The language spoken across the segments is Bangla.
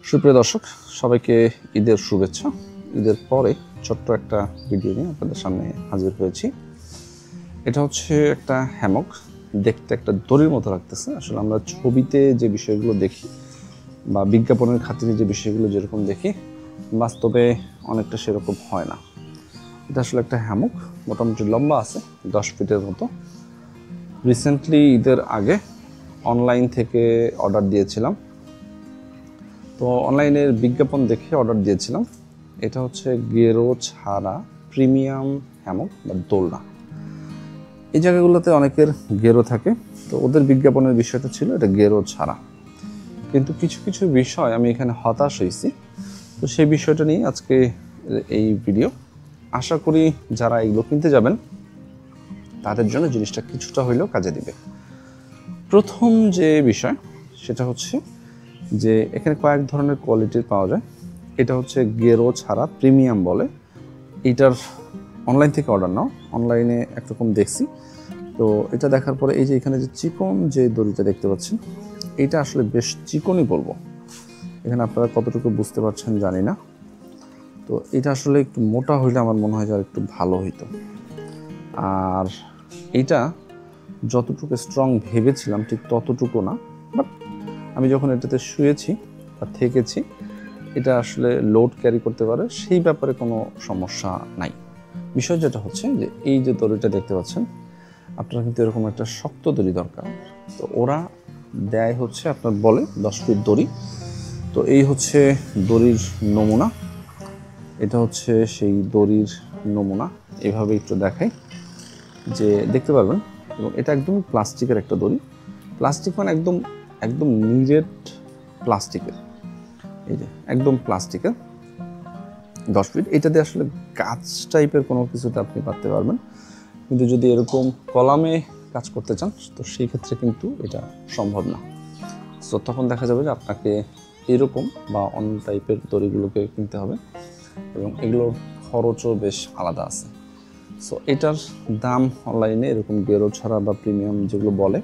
সুপ্রিয় দর্শক, সবাইকে ঈদের শুভেচ্ছা। ঈদের পরে ছোট্ট একটা ভিডিও নিয়ে আপনাদের সামনে হাজির হয়েছি। এটা হচ্ছে একটা হ্যামক, দেখতে একটা দড়ির মতো লাগতেছে। আসলে আমরা ছবিতে যে বিষয়গুলো দেখি বা বিজ্ঞাপনের খাতিরে যে বিষয়গুলো যেরকম দেখি, বাস্তবে অনেকটা সেরকম হয় না। এটা আসলে একটা হ্যামক, মোটামুটি লম্বা আছে 10 ফিটের মতো। রিসেন্টলি ঈদের আগে অনলাইন থেকে অর্ডার দিয়েছিলাম। তো অনলাইনের বিজ্ঞাপন দেখে অর্ডার দিয়েছিলাম। এটা হচ্ছে গেরো ছাড়া প্রিমিয়াম হ্যামক বা দোলনা। এই জায়গাগুলোতে অনেকের গেরো থাকে, তো ওদের বিজ্ঞাপনের বিষয়টা ছিল এটা গেরো ছাড়া। কিন্তু কিছু কিছু বিষয় আমি এখানে হতাশ হয়েছি। তো সেই বিষয়টা নিয়ে আজকে এই ভিডিও। আশা করি যারা এগুলো কিনতে যাবেন তাদের জন্য জিনিসটা কিছুটা হইলেও কাজে দিবে। প্রথম যে বিষয় সেটা হচ্ছে যে এখানে কয়েক ধরনের কোয়ালিটির পাওয়া যায়। এটা হচ্ছে গেরো ছাড়া প্রিমিয়াম বলে। এইটার অনলাইন থেকে অর্ডার নাও, অনলাইনে একরকম দেখছি। তো এটা দেখার পরে এই যে এখানে যে চিকন যে দড়িটা দেখতে পাচ্ছেন, এইটা আসলে বেশ চিকনই বলবো। এখানে আপনারা কতটুকু বুঝতে পারছেন জানি না। তো এটা আসলে একটু মোটা হইলে আমার মনে হয় যে আর একটু ভালো হইতো। আর এইটা যতটুকু স্ট্রং ভেবেছিলাম ঠিক ততটুকু না, বাট আমি যখন এটাতে শুয়েছি বা থেকেছি, এটা আসলে লোড ক্যারি করতে পারে, সেই ব্যাপারে কোনো সমস্যা নাই। বিষয় যেটা হচ্ছে যে এই যে দড়িটা দেখতে পাচ্ছেন, আপনার কিন্তু এরকম একটা শক্ত দড়ি দরকার। তো ওরা দেয় হচ্ছে আপনার বলে 10 ফিট দড়ি। তো এই হচ্ছে দড়ির নমুনা, এটা হচ্ছে সেই দড়ির নমুনা। এভাবে একটু দেখাই যে দেখতে পারবেন। এবং এটা একদম প্লাস্টিকের একটা দড়ি। প্লাস্টিক মানে একদম একদম নিরেট প্লাস্টিকের। এই যে একদম প্লাস্টিকের 10 ফিট। এটাতে আসলে গাছ টাইপের কোনো কিছুতে আপনি পারতে পারবেন, কিন্তু যদি এরকম কলামে কাজ করতে চান তো সেই ক্ষেত্রে কিন্তু এটা সম্ভব না। সো তখন দেখা যাবে যে আপনাকে এরকম বা অন্য টাইপের দড়িগুলোকে কিনতে হবে, এবং এগুলোর খরচও বেশ আলাদা আছে। সো এটার দাম অনলাইনে এরকম গেরো ছাড়া বা প্রিমিয়াম যেগুলো বলে,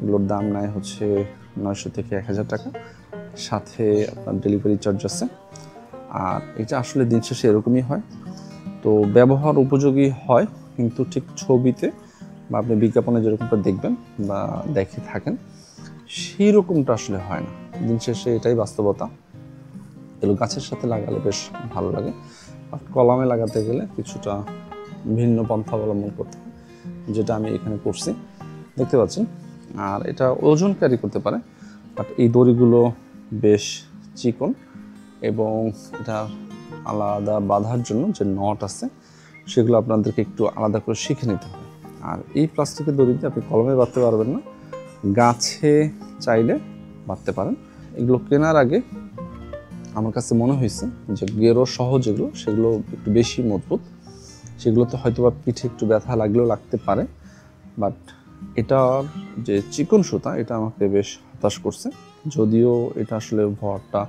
এগুলোর দাম নেয় হচ্ছে 900 থেকে 1000 টাকা, সাথে আপনার ডেলিভারি চার্জ আছে। আর এটা আসলে দিন শেষে এরকমই হয়। তো ব্যবহার উপযোগী হয়, কিন্তু ঠিক ছবিতে বা আপনি বিজ্ঞাপনে যেরকমটা দেখবেন বা দেখে থাকেন সেই রকমটা আসলে হয় না। দিন শেষে এটাই বাস্তবতা। এগুলো গাছের সাথে লাগালে বেশ ভালো লাগে, আর কলামে লাগাতে গেলে কিছুটা ভিন্ন পন্থা অবলম্বন করতে হয়, যেটা আমি এখানে করছি, দেখতে পাচ্ছেন। আর এটা ওজন ক্যারি করতে পারে, বাট এই দড়িগুলো বেশ চিকন, এবং এটা আলাদা বাঁধার জন্য যে নট আছে সেগুলো আপনাদেরকে একটু আলাদা করে শিখে নিতে হবে। আর এই প্লাস্টিকের দড়িতে আপনি কলমে বাঁধতে পারবেন না, গাছে চাইলে বাঁধতে পারেন। এগুলো কেনার আগে আমার কাছে মনে হয়েছে যে গেরো সহ যেগুলো সেগুলো একটু বেশি মজবুত, সেগুলোতে হয়তো বা পিঠে একটু ব্যথা লাগলেও লাগতে পারে। বাট এটার যে চিকন সুতা এটা আমাকে বেশ হতাশ করছে, যদিও এটা আসলে ভরটা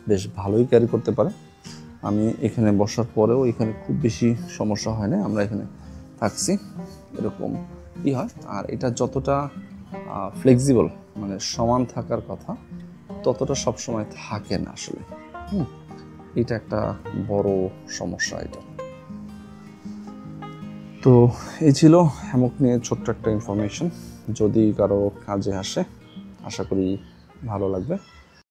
বেশ ভালোই ক্যারি করতে পারে। আমি এখানে বসার পরেও এখানে খুব বেশি সমস্যা হয় না, আমরা এখানে থাকছি এরকম ই হয়। আর এটা যতটা ফ্লেক্সিবল মানে সমান থাকার কথা ততটা সবসময় থাকে না আসলে। এটা একটা বড় সমস্যা এটা। তো এই ছিল হ্যামক নিয়ে ছোট্ট একটা ইনফরমেশন। যদি কারো কাজে আসে আশা করি ভালো লাগবে।